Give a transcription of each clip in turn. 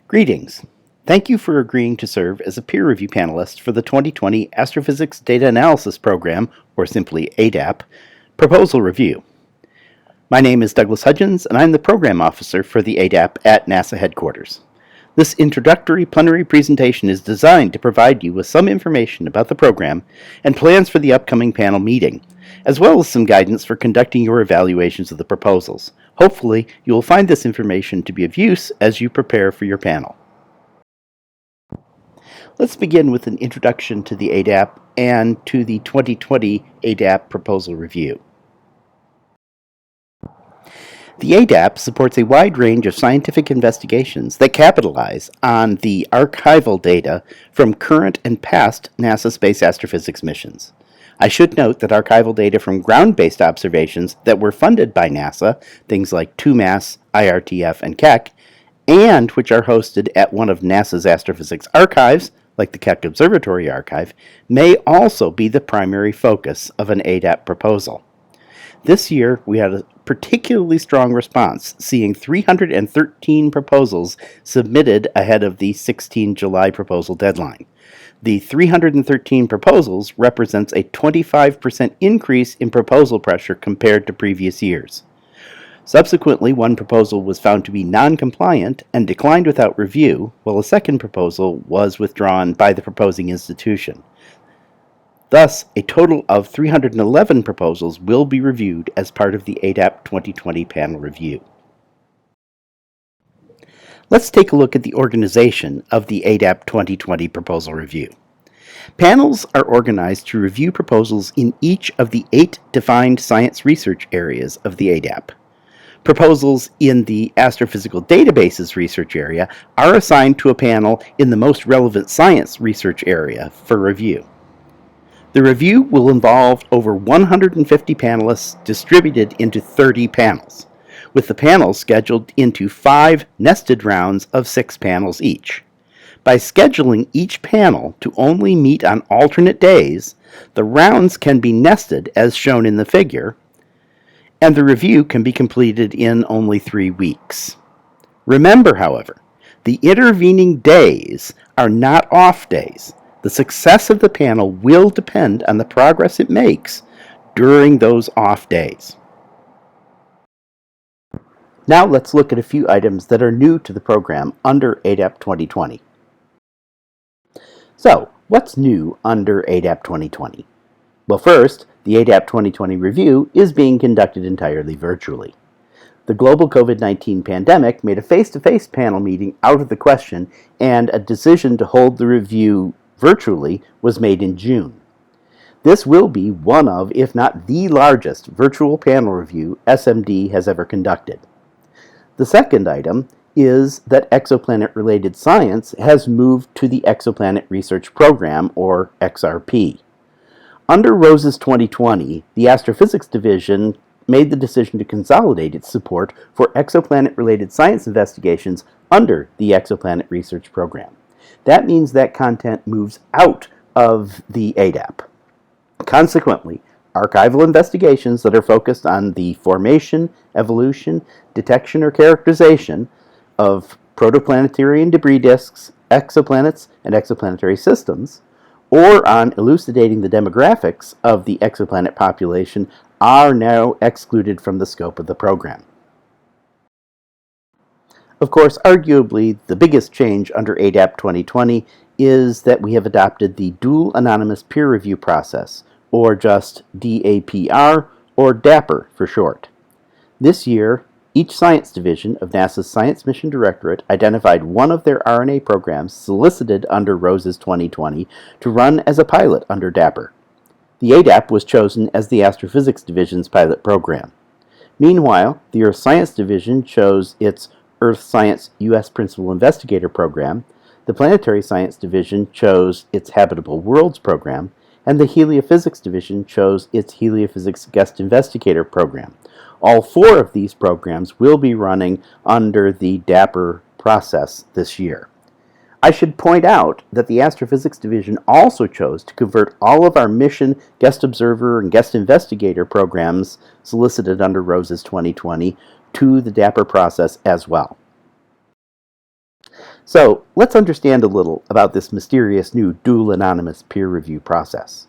Greetings. Thank you for agreeing to serve as a peer review panelist for the 2020 Astrophysics Data Analysis Program, or simply ADAP, proposal review. My name is Douglas Hudgens, and I'm the Program Officer for the ADAP at NASA headquarters. This introductory plenary presentation is designed to provide you with some information about the program and plans for the upcoming panel meeting, as well as some guidance for conducting your evaluations of the proposals. Hopefully, you will find this information to be of use as you prepare for your panel. Let's begin with an introduction to the ADAP and to the 2020 ADAP proposal review. The ADAP supports a wide range of scientific investigations that capitalize on the archival data from current and past NASA space astrophysics missions. I should note that archival data from ground-based observations that were funded by NASA, things like 2MASS, IRTF, and Keck, and which are hosted at one of NASA's astrophysics archives, like the Keck Observatory Archive, may also be the primary focus of an ADAP proposal. This year, we had a particularly strong response, seeing 313 proposals submitted ahead of the 16 July proposal deadline. The 313 proposals represents a 25% increase in proposal pressure compared to previous years. Subsequently, one proposal was found to be non-compliant and declined without review, while a second proposal was withdrawn by the proposing institution. Thus, a total of 311 proposals will be reviewed as part of the ADAP 2020 panel review. Let's take a look at the organization of the ADAP 2020 proposal review. Panels are organized to review proposals in each of the 8 defined science research areas of the ADAP. Proposals in the Astrophysical Databases research area are assigned to a panel in the most relevant science research area for review. The review will involve over 150 panelists distributed into 30 panels, with the panels scheduled into 5 nested rounds of 6 panels each. By scheduling each panel to only meet on alternate days, the rounds can be nested as shown in the figure, and the review can be completed in only 3 weeks. Remember, however, the intervening days are not off days. The success of the panel will depend on the progress it makes during those off days. Now let's look at a few items that are new to the program under ADAP 2020. So, what's new under ADAP 2020? Well, first, the ADAP 2020 review is being conducted entirely virtually. The global COVID-19 pandemic made a face-to-face panel meeting out of the question, and a decision to hold the review virtually was made in June. This will be one of, if not the largest, virtual panel review SMD has ever conducted. The second item is that exoplanet-related science has moved to the Exoplanet Research Program, or XRP. Under ROSES 2020, the Astrophysics Division made the decision to consolidate its support for exoplanet-related science investigations under the Exoplanet Research Program. That means that content moves out of the ADAP. Consequently, archival investigations that are focused on the formation, evolution, detection, or characterization of protoplanetary and debris disks, exoplanets, and exoplanetary systems, or on elucidating the demographics of the exoplanet population are now excluded from the scope of the program. Of course, arguably, the biggest change under ADAP 2020 is that we have adopted the Dual Anonymous Peer Review process, or just DAPR, or DAPR for short. This year, each science division of NASA's Science Mission Directorate identified one of their RNA programs solicited under ROSES 2020 to run as a pilot under DAPR. The ADAP was chosen as the Astrophysics Division's pilot program. Meanwhile, the Earth Science Division chose its Earth Science U.S. Principal Investigator Program, the Planetary Science Division chose its Habitable Worlds Program, and the Heliophysics Division chose its Heliophysics Guest Investigator Program. All 4 of these programs will be running under the DAPR process this year. I should point out that the Astrophysics Division also chose to convert all of our Mission, Guest Observer, and Guest Investigator programs solicited under ROSES 2020 to the DAPR process as well. So let's understand a little about this mysterious new dual anonymous peer review process.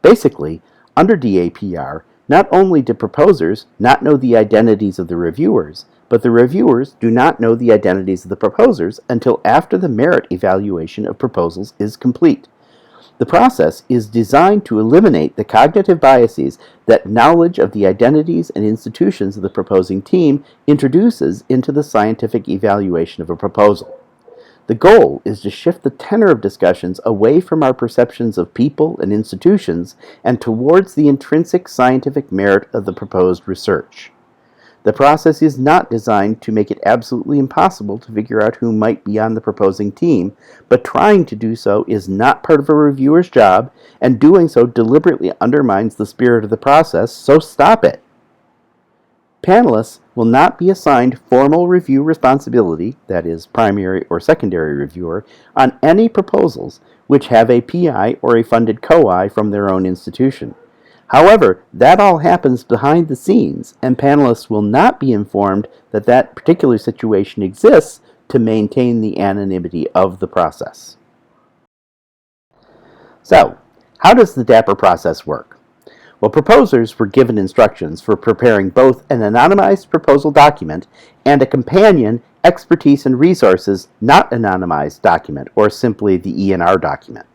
Basically, under DAPR, not only do proposers not know the identities of the reviewers, but the reviewers do not know the identities of the proposers until after the merit evaluation of proposals is complete. The process is designed to eliminate the cognitive biases that knowledge of the identities and institutions of the proposing team introduces into the scientific evaluation of a proposal. The goal is to shift the tenor of discussions away from our perceptions of people and institutions and towards the intrinsic scientific merit of the proposed research. The process is not designed to make it absolutely impossible to figure out who might be on the proposing team, but trying to do so is not part of a reviewer's job, and doing so deliberately undermines the spirit of the process, so stop it. Panelists will not be assigned formal review responsibility, that is, primary or secondary reviewer, on any proposals which have a PI or a funded co-I from their own institution. However, that all happens behind the scenes, and panelists will not be informed that that particular situation exists to maintain the anonymity of the process. So, how does the DAPR process work? Well, proposers were given instructions for preparing both an anonymized proposal document and a companion expertise and resources not anonymized document, or simply the ENR document.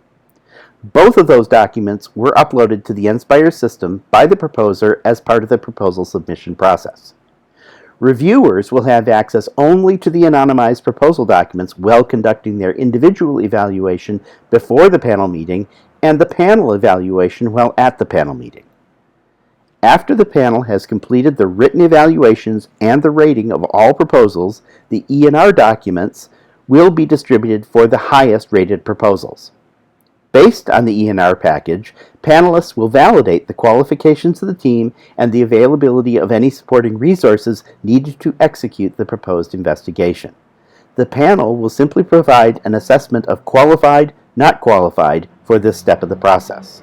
Both of those documents were uploaded to the nSpire system by the proposer as part of the proposal submission process. Reviewers will have access only to the anonymized proposal documents while conducting their individual evaluation before the panel meeting and the panel evaluation while at the panel meeting. After the panel has completed the written evaluations and the rating of all proposals, the ENR documents will be distributed for the highest rated proposals. Based on the ENR package, panelists will validate the qualifications of the team and the availability of any supporting resources needed to execute the proposed investigation. The panel will simply provide an assessment of qualified, not qualified for this step of the process.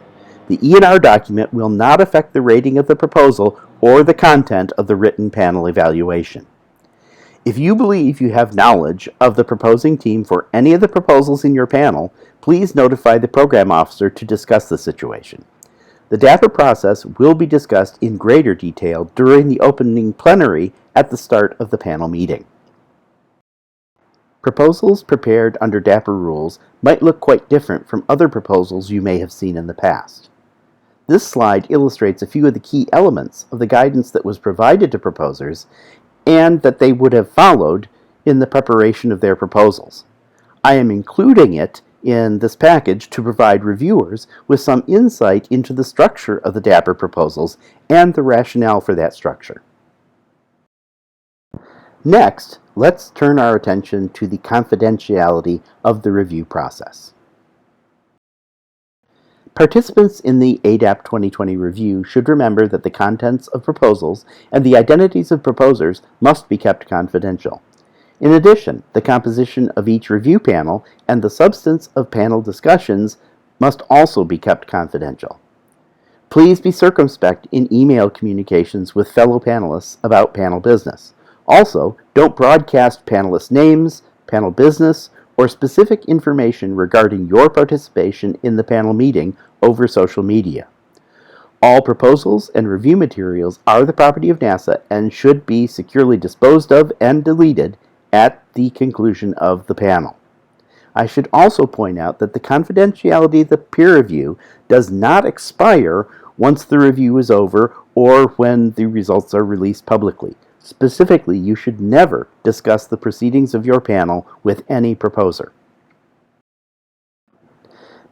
The ENR document will not affect the rating of the proposal or the content of the written panel evaluation. If you believe you have knowledge of the proposing team for any of the proposals in your panel, please notify the program officer to discuss the situation. The DAPR process will be discussed in greater detail during the opening plenary at the start of the panel meeting. Proposals prepared under DAPR rules might look quite different from other proposals you may have seen in the past. This slide illustrates a few of the key elements of the guidance that was provided to proposers and that they would have followed in the preparation of their proposals. I am including it in this package to provide reviewers with some insight into the structure of the DAPR proposals and the rationale for that structure. Next, let's turn our attention to the confidentiality of the review process. Participants in the ADAP 2020 review should remember that the contents of proposals and the identities of proposers must be kept confidential. In addition, the composition of each review panel and the substance of panel discussions must also be kept confidential. Please be circumspect in email communications with fellow panelists about panel business. Also, don't broadcast panelist names, panel business, or specific information regarding your participation in the panel meeting over social media. All proposals and review materials are the property of NASA and should be securely disposed of and deleted at the conclusion of the panel. I should also point out that the confidentiality of the peer review does not expire once the review is over or when the results are released publicly. Specifically, you should never discuss the proceedings of your panel with any proposer.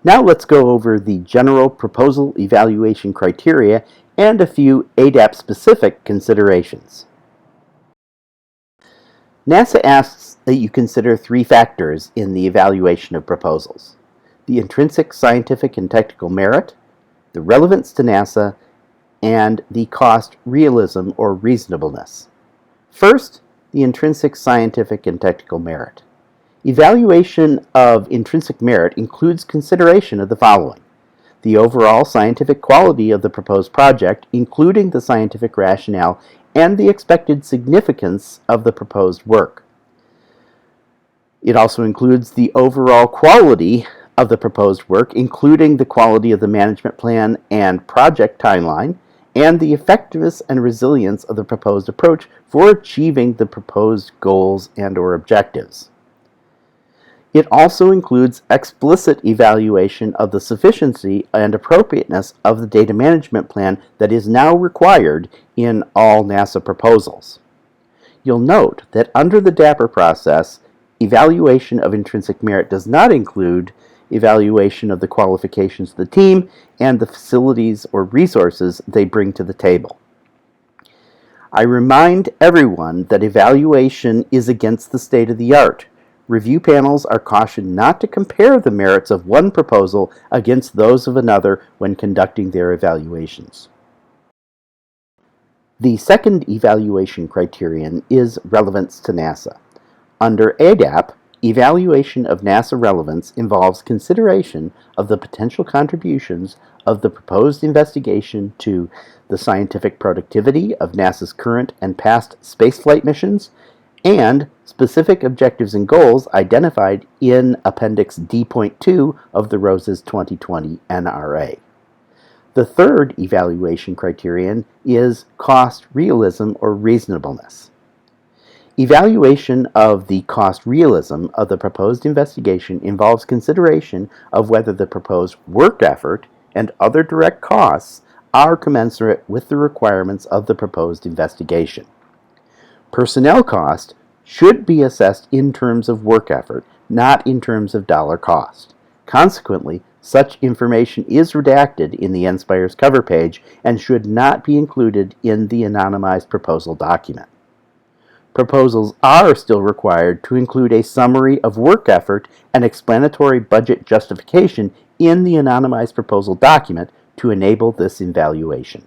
Now let's go over the general proposal evaluation criteria and a few ADAP-specific considerations. NASA asks that you consider three factors in the evaluation of proposals: the intrinsic scientific and technical merit, the relevance to NASA, and the cost realism or reasonableness. First, the intrinsic scientific and technical merit. Evaluation of intrinsic merit includes consideration of the following: the overall scientific quality of the proposed project, including the scientific rationale and the expected significance of the proposed work. It also includes the overall quality of the proposed work, including the quality of the management plan and project timeline, and the effectiveness and resilience of the proposed approach for achieving the proposed goals and/or objectives. It also includes explicit evaluation of the sufficiency and appropriateness of the data management plan that is now required in all NASA proposals. You'll note that under the DAPR process, evaluation of intrinsic merit does not include evaluation of the qualifications of the team and the facilities or resources they bring to the table. I remind everyone that evaluation is against the state of the art. Review panels are cautioned not to compare the merits of one proposal against those of another when conducting their evaluations. The second evaluation criterion is relevance to NASA. Under ADAP, evaluation of NASA relevance involves consideration of the potential contributions of the proposed investigation to the scientific productivity of NASA's current and past spaceflight missions, and specific objectives and goals identified in Appendix D.2 of the ROSES 2020 NRA. The third evaluation criterion is cost realism or reasonableness. Evaluation of the cost realism of the proposed investigation involves consideration of whether the proposed work effort and other direct costs are commensurate with the requirements of the proposed investigation. Personnel cost should be assessed in terms of work effort, not in terms of dollar cost. Consequently, such information is redacted in the NSPIRE's cover page and should not be included in the anonymized proposal document. Proposals are still required to include a summary of work effort and explanatory budget justification in the anonymized proposal document to enable this evaluation.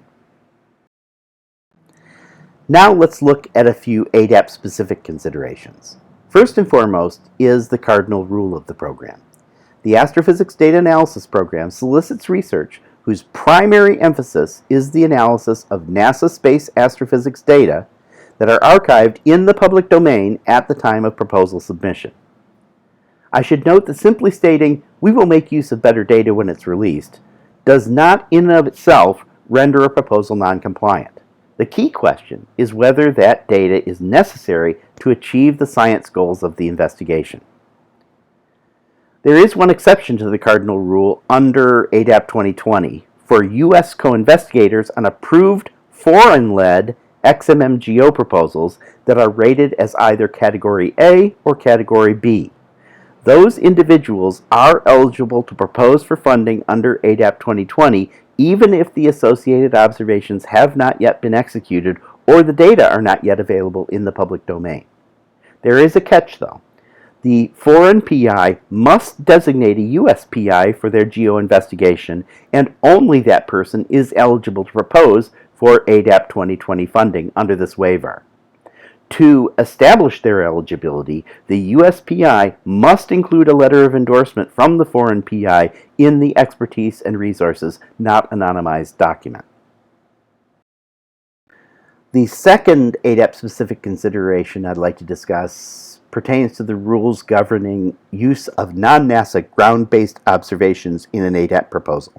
Now let's look at a few ADAP-specific considerations. First and foremost is the cardinal rule of the program. The Astrophysics Data Analysis Program solicits research whose primary emphasis is the analysis of NASA space astrophysics data that are archived in the public domain at the time of proposal submission. I should note that simply stating, "we will make use of better data when it's released," does not in and of itself render a proposal non-compliant. The key question is whether that data is necessary to achieve the science goals of the investigation. There is one exception to the cardinal rule under ADAP 2020 for U.S. co-investigators on approved foreign-led XMMGO proposals that are rated as either Category A or Category B. Those individuals are eligible to propose for funding under ADAP 2020 even if the associated observations have not yet been executed or the data are not yet available in the public domain. There is a catch, though. The foreign PI must designate a U.S. PI for their geo-investigation, and only that person is eligible to propose for ADAP 2020 funding under this waiver. To establish their eligibility, the U.S. PI must include a letter of endorsement from the foreign PI in the expertise and resources not anonymized document. The second ADAP-specific consideration I'd like to discuss pertains to the rules governing use of non-NASA ground-based observations in an ADAP proposal.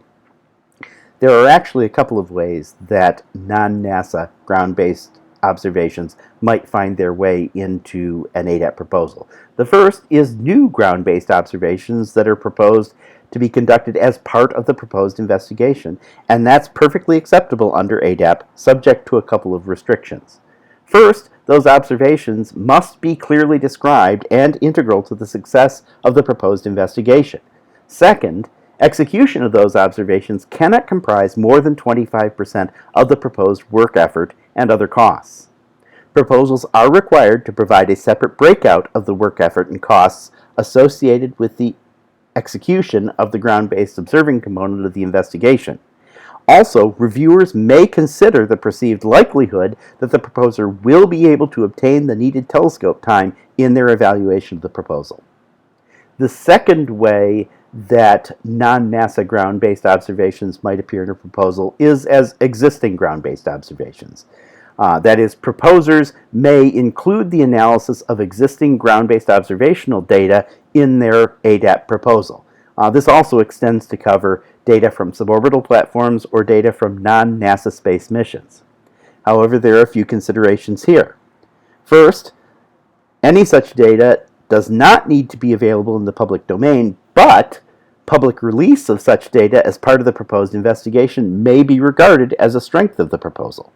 There are actually a couple of ways that non-NASA ground-based observations might find their way into an ADAP proposal. The first is new ground-based observations that are proposed to be conducted as part of the proposed investigation, and that's perfectly acceptable under ADAP, subject to a couple of restrictions. First, those observations must be clearly described and integral to the success of the proposed investigation. Second, execution of those observations cannot comprise more than 25% of the proposed work effort and other costs. Proposals are required to provide a separate breakout of the work effort and costs associated with the execution of the ground-based observing component of the investigation. Also, reviewers may consider the perceived likelihood that the proposer will be able to obtain the needed telescope time in their evaluation of the proposal. The second way that non-NASA ground-based observations might appear in a proposal is as existing ground-based observations. That is, proposers may include the analysis of existing ground-based observational data in their ADAP proposal. This also extends to cover data from suborbital platforms or data from non-NASA space missions. However, there are a few considerations here. First, any such data does not need to be available in the public domain, but public release of such data as part of the proposed investigation may be regarded as a strength of the proposal.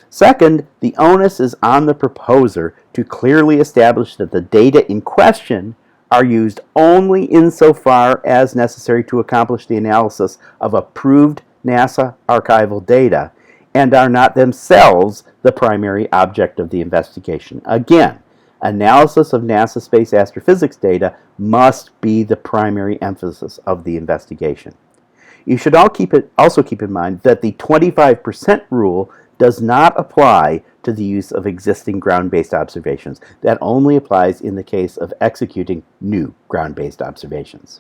Second, the onus is on the proposer to clearly establish that the data in question are used only insofar as necessary to accomplish the analysis of approved NASA archival data and are not themselves the primary object of the investigation. Again, analysis of NASA space astrophysics data must be the primary emphasis of the investigation. You should also keep in mind that the 25% rule does not apply to the use of existing ground-based observations. That only applies in the case of executing new ground-based observations.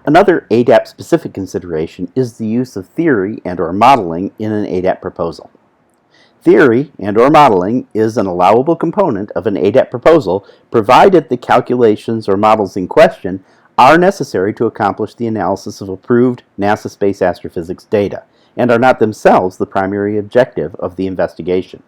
Another ADAP-specific consideration is the use of theory and/or modeling in an ADAP proposal. Theory and/or modeling is an allowable component of an ADAP proposal provided the calculations or models in question are necessary to accomplish the analysis of approved NASA space astrophysics data and are not themselves the primary objective of the investigation.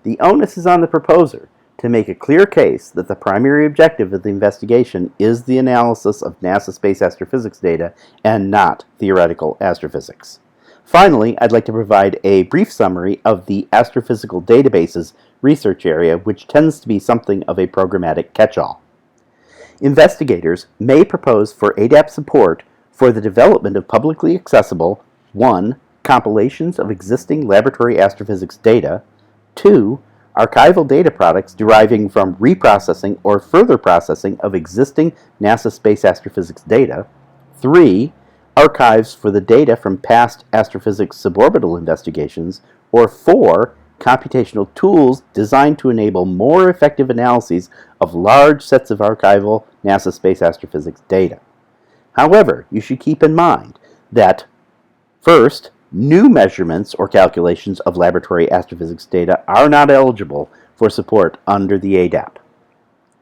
The onus is on the proposer to make a clear case that the primary objective of the investigation is the analysis of NASA space astrophysics data and not theoretical astrophysics. Finally, I'd like to provide a brief summary of the astrophysical databases research area, which tends to be something of a programmatic catch-all. Investigators may propose for ADAP support for the development of publicly accessible 1. Compilations of existing laboratory astrophysics data, 2. Archival data products deriving from reprocessing or further processing of existing NASA space astrophysics data, 3. Archives for the data from past astrophysics suborbital investigations, or 4. Computational tools designed to enable more effective analyses of large sets of archival NASA space astrophysics data. However, you should keep in mind that, first, new measurements or calculations of laboratory astrophysics data are not eligible for support under the ADAP.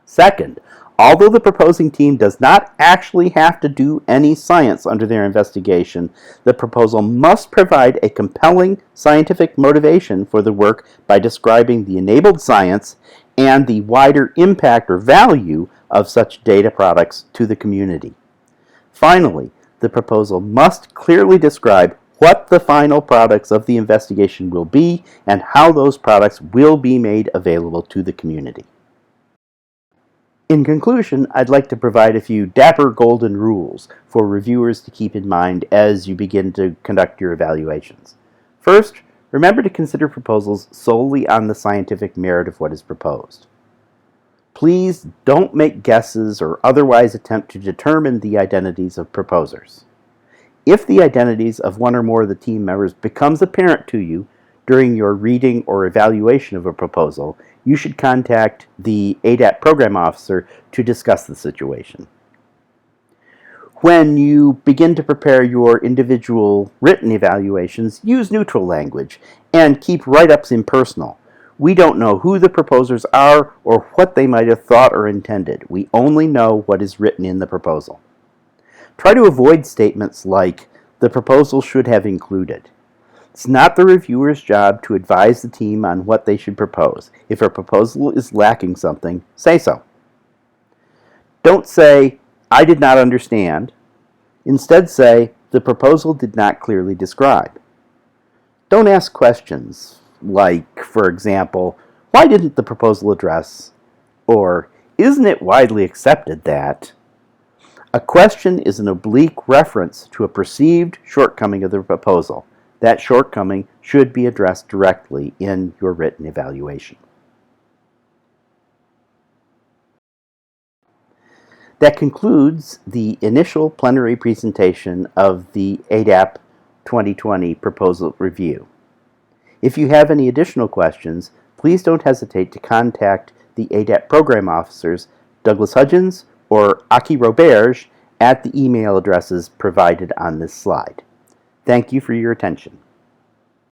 Second, although the proposing team does not actually have to do any science under their investigation, the proposal must provide a compelling scientific motivation for the work by describing the enabled science and the wider impact or value of such data products to the community. Finally, the proposal must clearly describe what the final products of the investigation will be and how those products will be made available to the community. In conclusion, I'd like to provide a few dapper golden rules for reviewers to keep in mind as you begin to conduct your evaluations. First, remember to consider proposals solely on the scientific merit of what is proposed. Please don't make guesses or otherwise attempt to determine the identities of proposers. If the identities of one or more of the team members becomes apparent to you during your reading or evaluation of a proposal, you should contact the ADAP program officer to discuss the situation. When you begin to prepare your individual written evaluations, use neutral language and keep write-ups impersonal. We don't know who the proposers are or what they might have thought or intended. We only know what is written in the proposal. Try to avoid statements like, "the proposal should have included." It's not the reviewer's job to advise the team on what they should propose. If a proposal is lacking something, say so. Don't say, "I did not understand." Instead say, "the proposal did not clearly describe." Don't ask questions like, for example, "why didn't the proposal address?" or "isn't it widely accepted that?" A question is an oblique reference to a perceived shortcoming of the proposal. That shortcoming should be addressed directly in your written evaluation. That concludes the initial plenary presentation of the ADAP 2020 proposal review. If you have any additional questions, please don't hesitate to contact the ADAP program officers, Douglas Hudgens or Aki Roberge, at the email addresses provided on this slide. Thank you for your attention.